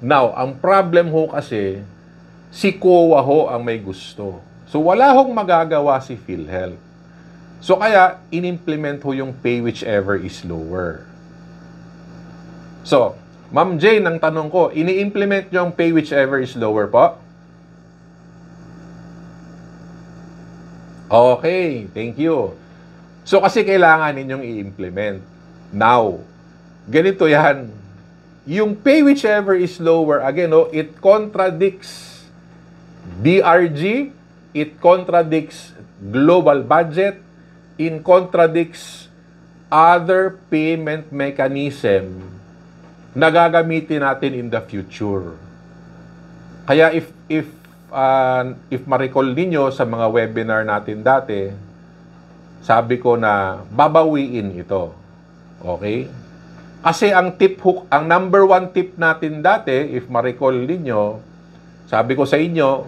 Now, ang problem ho kasi, si COA ho ang may gusto. So, wala hong magagawa si PhilHealth. So, kaya, in-implement ho yung pay whichever is lower. So, Ma'am Jane, ang tanong ko, ini-implement nyo ang pay whichever is lower po? Okay, thank you. So, kasi kailangan ninyong i-implement. Now, ganito yan. Yung pay whichever is lower, again, it contradicts DRG, it contradicts global budget, it contradicts other payment mechanism na gagamitin natin in the future. Kaya if ma-recall ninyo sa mga webinar natin dati, sabi ko na babawiin ito. Okay? Kasi ang number one tip natin dati, if ma-recall ninyo, sabi ko sa inyo,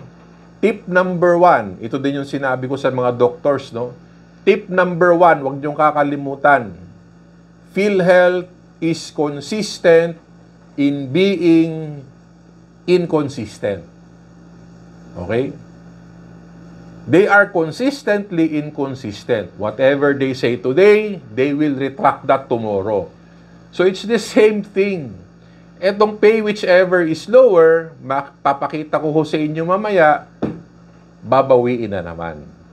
tip number one, ito din yung sinabi ko sa mga doctors, no? Tip number one, huwag niyong kakalimutan. PhilHealth is consistent in being inconsistent. Okay? They are consistently inconsistent. Whatever they say today, they will retract that tomorrow. So it's the same thing. Etong pay whichever is lower, papakita ko ho sa inyo mamaya, babawiin na naman.